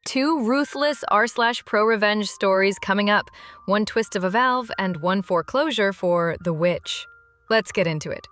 Two ruthless r/ProRevenge stories coming up. One twist of a valve and one foreclosure for the witch. Let's get into it.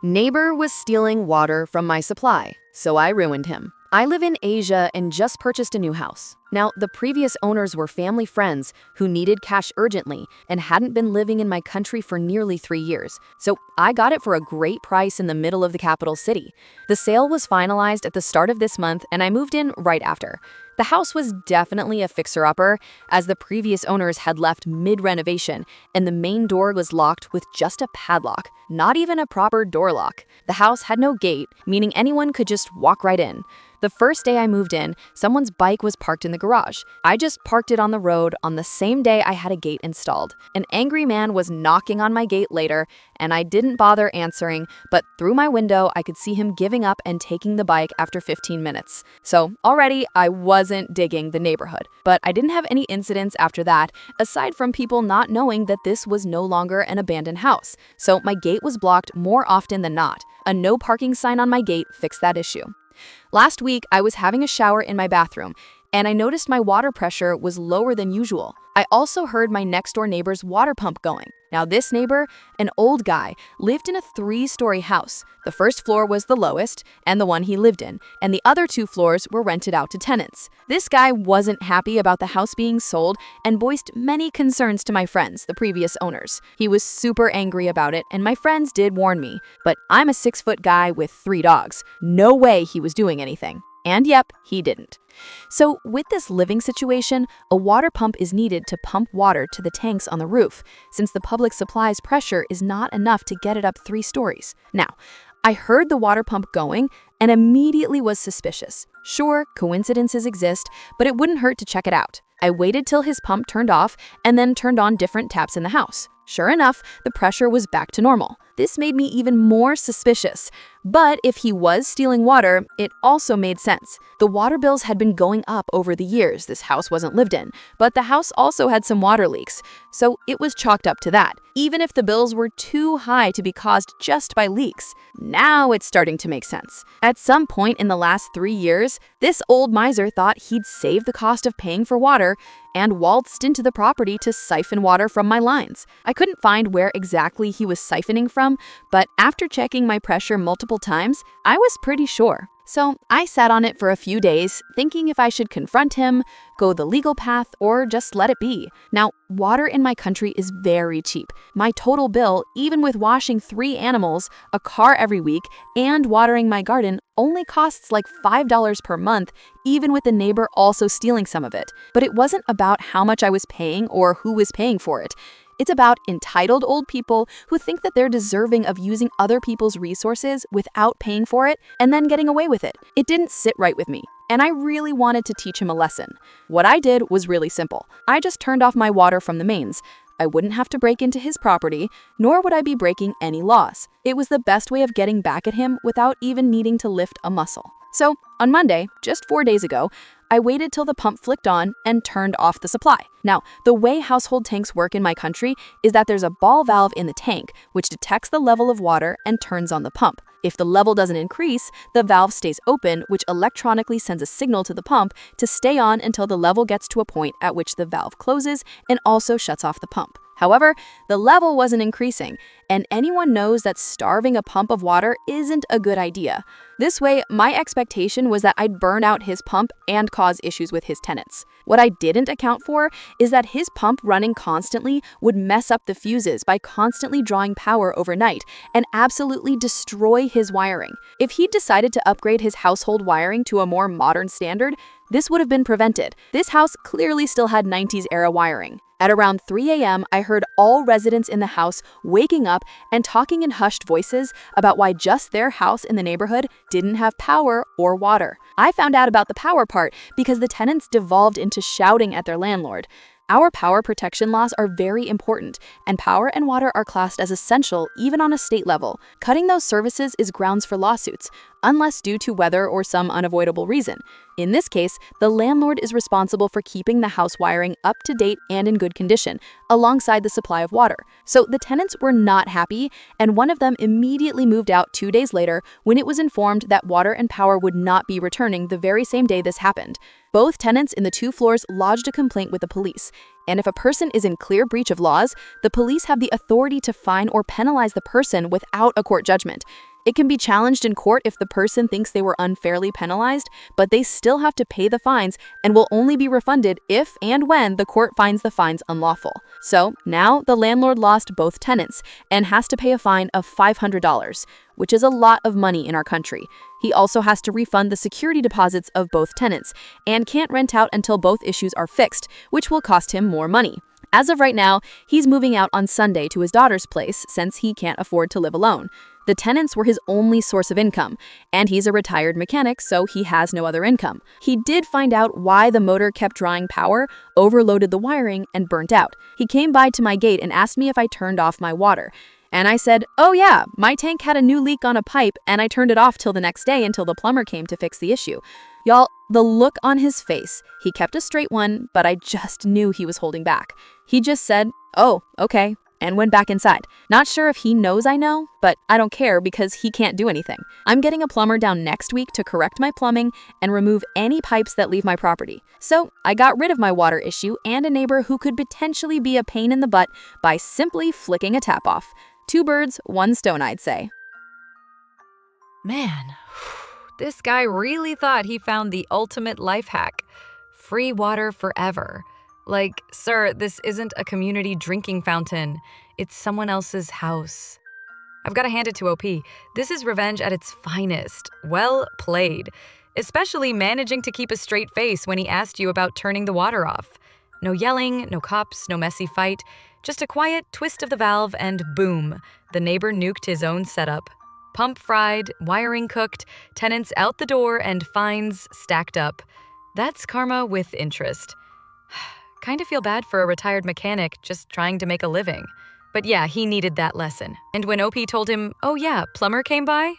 Neighbor was stealing water from my supply, so I ruined him. I live in Asia and just purchased a new house. Now, the previous owners were family friends who needed cash urgently and hadn't been living in my country for nearly 3 years. So I got it for a great price in the middle of the capital city. The sale was finalized at the start of this month and I moved in right after. The house was definitely a fixer-upper, as the previous owners had left mid-renovation and the main door was locked with just a padlock, not even a proper door lock. The house had no gate, meaning anyone could just walk right in. The first day I moved in, someone's bike was parked in the garage. I just parked it on the road on the same day I had a gate installed. An angry man was knocking on my gate later, and I didn't bother answering, but through my window I could see him giving up and taking the bike after 15 minutes. So already I wasn't digging the neighborhood. But I didn't have any incidents after that, aside from people not knowing that this was no longer an abandoned house. So my gate was blocked more often than not. A no parking sign on my gate fixed that issue. Last week, I was having a shower in my bathroom, and I noticed my water pressure was lower than usual. I also heard my next-door neighbor's water pump going. Now, this neighbor, an old guy, lived in a 3-story house. The first floor was the lowest, and the one he lived in, and the other 2 floors were rented out to tenants. This guy wasn't happy about the house being sold and voiced many concerns to my friends, the previous owners. He was super angry about it, and my friends did warn me. But I'm a 6-foot guy with 3 dogs. No way he was doing anything. And yep, he didn't. So with this living situation, a water pump is needed to pump water to the tanks on the roof, since the public supply's pressure is not enough to get it up 3 stories. Now, I heard the water pump going and immediately was suspicious. Sure, coincidences exist, but it wouldn't hurt to check it out. I waited till his pump turned off and then turned on different taps in the house. Sure enough, the pressure was back to normal. This made me even more suspicious. But if he was stealing water, it also made sense. The water bills had been going up over the years this house wasn't lived in, but the house also had some water leaks, so it was chalked up to that, even if the bills were too high to be caused just by leaks. Now it's starting to make sense. At some point in the last 3 years, this old miser thought he'd save the cost of paying for water and waltzed into the property to siphon water from my lines. I couldn't find where exactly he was siphoning from, but after checking my pressure multiple times, I was pretty sure. So I sat on it for a few days, thinking if I should confront him, go the legal path, or just let it be. Now, water in my country is very cheap. My total bill, even with washing 3 animals, a car every week, and watering my garden, only costs like $5 per month, even with the neighbor also stealing some of it. But it wasn't about how much I was paying or who was paying for it. It's about entitled old people who think that they're deserving of using other people's resources without paying for it and then getting away with it. It didn't sit right with me, and I really wanted to teach him a lesson. What I did was really simple. I just turned off my water from the mains. I wouldn't have to break into his property, nor would I be breaking any laws. It was the best way of getting back at him without even needing to lift a muscle. So, on Monday, just 4 days ago, I waited till the pump flicked on and turned off the supply. Now, the way household tanks work in my country is that there's a ball valve in the tank, which detects the level of water and turns on the pump. If the level doesn't increase, the valve stays open, which electronically sends a signal to the pump to stay on until the level gets to a point at which the valve closes and also shuts off the pump. However, the level wasn't increasing, and anyone knows that starving a pump of water isn't a good idea. This way, my expectation was that I'd burn out his pump and cause issues with his tenants. What I didn't account for is that his pump running constantly would mess up the fuses by constantly drawing power overnight and absolutely destroy his wiring. If he'd decided to upgrade his household wiring to a more modern standard, this would have been prevented. This house clearly still had 90s era wiring. At around 3 a.m., I heard all residents in the house waking up and talking in hushed voices about why just their house in the neighborhood didn't have power or water. I found out about the power part because the tenants devolved into shouting at their landlord. Our power protection laws are very important, and power and water are classed as essential even on a state level. Cutting those services is grounds for lawsuits. unless due to weather or some unavoidable reason. In this case, the landlord is responsible for keeping the house wiring up to date and in good condition, alongside the supply of water. So the tenants were not happy, and one of them immediately moved out 2 days later when it was informed that water and power would not be returning the very same day this happened. Both tenants in the 2 floors lodged a complaint with the police. And if a person is in clear breach of laws, the police have the authority to fine or penalize the person without a court judgment. It can be challenged in court if the person thinks they were unfairly penalized, but they still have to pay the fines and will only be refunded if and when the court finds the fines unlawful. So now the landlord lost both tenants and has to pay a fine of $500, which is a lot of money in our country. He also has to refund the security deposits of both tenants and can't rent out until both issues are fixed, which will cost him more money. As of right now, he's moving out on Sunday to his daughter's place since he can't afford to live alone. The tenants were his only source of income, and he's a retired mechanic, so he has no other income. He did find out why the motor kept drawing power, overloaded the wiring, and burnt out. He came by to my gate and asked me if I turned off my water. And I said, "Oh yeah, my tank had a new leak on a pipe, and I turned it off till the next day until the plumber came to fix the issue." Y'all, the look on his face, he kept a straight one, but I just knew he was holding back. He just said, "Oh, okay," and went back inside. Not sure if he knows I know, but I don't care because he can't do anything. I'm getting a plumber down next week to correct my plumbing and remove any pipes that leave my property. So I got rid of my water issue and a neighbor who could potentially be a pain in the butt by simply flicking a tap off. 2 birds, 1 stone, I'd say. Man, this guy really thought he found the ultimate life hack. Free water forever. Like, sir, this isn't a community drinking fountain. It's someone else's house. I've got to hand it to OP. This is revenge at its finest. Well played. Especially managing to keep a straight face when he asked you about turning the water off. No yelling, no cops, no messy fight. Just a quiet twist of the valve and boom, the neighbor nuked his own setup. Pump fried, wiring cooked, tenants out the door, and fines stacked up. That's karma with interest. Kind of feel bad for a retired mechanic just trying to make a living. But yeah, he needed that lesson. And when OP told him, "Oh yeah, plumber came by?"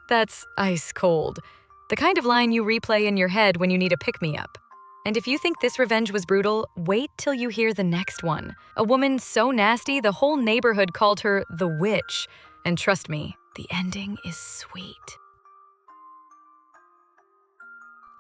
That's ice cold. The kind of line you replay in your head when you need a pick-me-up. And if you think this revenge was brutal, wait till you hear the next one. A woman so nasty, the whole neighborhood called her the witch. And trust me, the ending is sweet.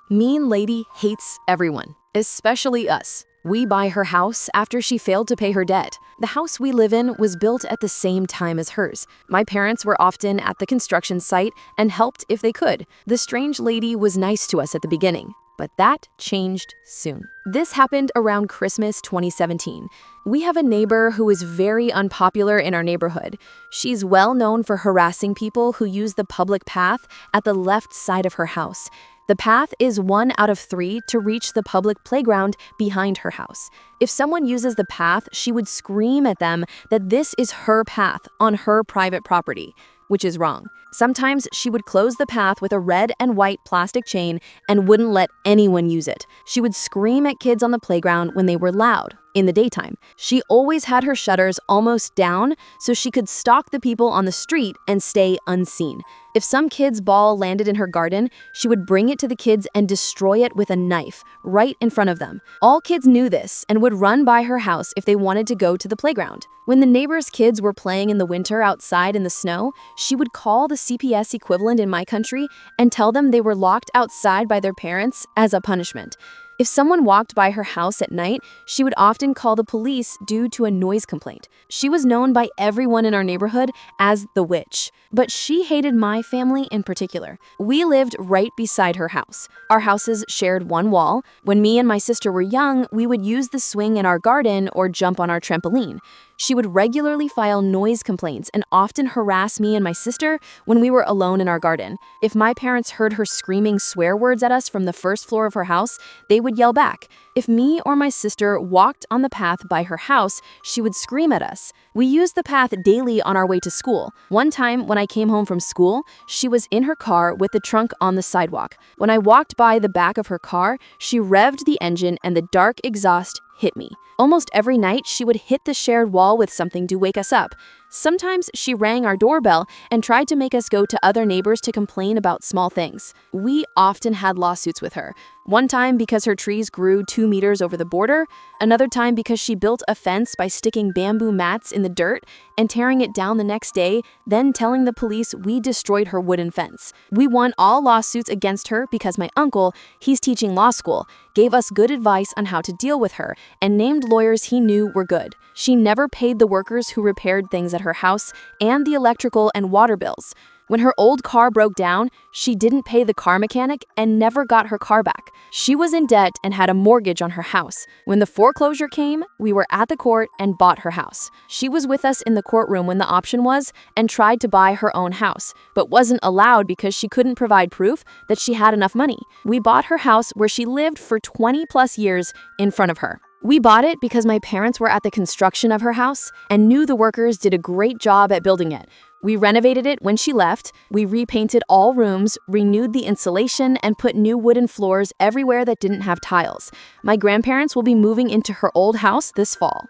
Mean lady hates everyone, especially us. We buy her house after she failed to pay her debt. The house we live in was built at the same time as hers. My parents were often at the construction site and helped if they could. The strange lady was nice to us at the beginning, but that changed soon. This happened around Christmas 2017. We have a neighbor who is very unpopular in our neighborhood. She's well known for harassing people who use the public path at the left side of her house. The path is 1 out of 3 to reach the public playground behind her house. If someone uses the path, she would scream at them that this is her path on her private property, which is wrong. Sometimes she would close the path with a red and white plastic chain and wouldn't let anyone use it. She would scream at kids on the playground when they were loud in the daytime. She always had her shutters almost down so she could stalk the people on the street and stay unseen. If some kid's ball landed in her garden, she would bring it to the kids and destroy it with a knife right in front of them. All kids knew this and would run by her house if they wanted to go to the playground. When the neighbors' kids were playing in the winter outside in the snow, she would call the CPS equivalent in my country and tell them they were locked outside by their parents as a punishment. If someone walked by her house at night, she would often call the police due to a noise complaint. She was known by everyone in our neighborhood as the witch, but she hated my family in particular. We lived right beside her house. Our houses shared one wall. When me and my sister were young, we would use the swing in our garden or jump on our trampoline. She would regularly file noise complaints and often harass me and my sister when we were alone in our garden. If my parents heard her screaming swear words at us from the first floor of her house, they would yell back. If me or my sister walked on the path by her house, she would scream at us. We used the path daily on our way to school. One time when I came home from school, she was in her car with the trunk on the sidewalk. When I walked by the back of her car, she revved the engine and the dark exhaust hit me. Almost every night, she would hit the shared wall with something to wake us up. Sometimes she rang our doorbell and tried to make us go to other neighbors to complain about small things. We often had lawsuits with her. One time because her trees grew 2 meters over the border, another time because she built a fence by sticking bamboo mats in the dirt and tearing it down the next day, then telling the police we destroyed her wooden fence. We won all lawsuits against her because my uncle, he's teaching law school, gave us good advice on how to deal with her and named lawyers he knew were good. She never paid the workers who repaired things at her house and the electrical and water bills. When her old car broke down, she didn't pay the car mechanic and never got her car back. She was in debt and had a mortgage on her house. When the foreclosure came, we were at the court and bought her house. She was with us in the courtroom when the option was and tried to buy her own house, but wasn't allowed because she couldn't provide proof that she had enough money. We bought her house where she lived for 20 plus years in front of her. We bought it because my parents were at the construction of her house and knew the workers did a great job at building it. We renovated it when she left, we repainted all rooms, renewed the insulation, and put new wooden floors everywhere that didn't have tiles. My grandparents will be moving into her old house this fall.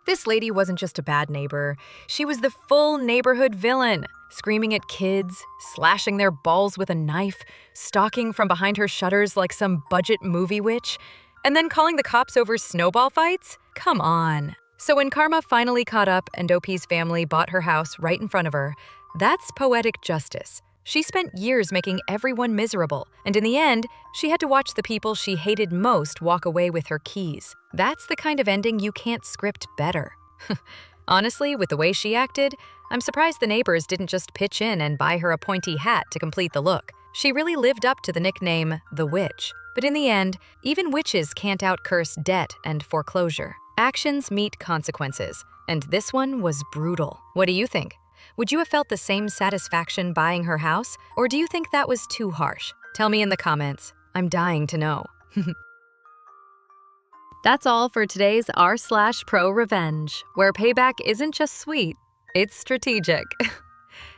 This lady wasn't just a bad neighbor. She was the full neighborhood villain, screaming at kids, slashing their balls with a knife, stalking from behind her shutters like some budget movie witch, and then calling the cops over snowball fights? Come on. So when karma finally caught up and OP's family bought her house right in front of her, that's poetic justice. She spent years making everyone miserable, and in the end, she had to watch the people she hated most walk away with her keys. That's the kind of ending you can't script better. Honestly, with the way she acted, I'm surprised the neighbors didn't just pitch in and buy her a pointy hat to complete the look. She really lived up to the nickname, the Witch. But in the end, even witches can't outcurse debt and foreclosure. Actions meet consequences, and this one was brutal. What do you think? Would you have felt the same satisfaction buying her house, or do you think that was too harsh? Tell me in the comments. I'm dying to know. That's all for today's r/ProRevenge, where payback isn't just sweet, it's strategic.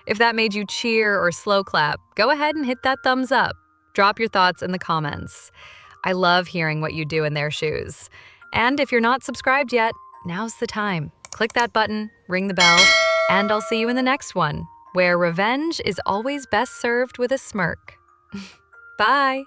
If that made you cheer or slow clap, go ahead and hit that thumbs up. Drop your thoughts in the comments. I love hearing what you do in their shoes. And if you're not subscribed yet, now's the time. Click that button, ring the bell, and I'll see you in the next one, where revenge is always best served with a smirk. Bye!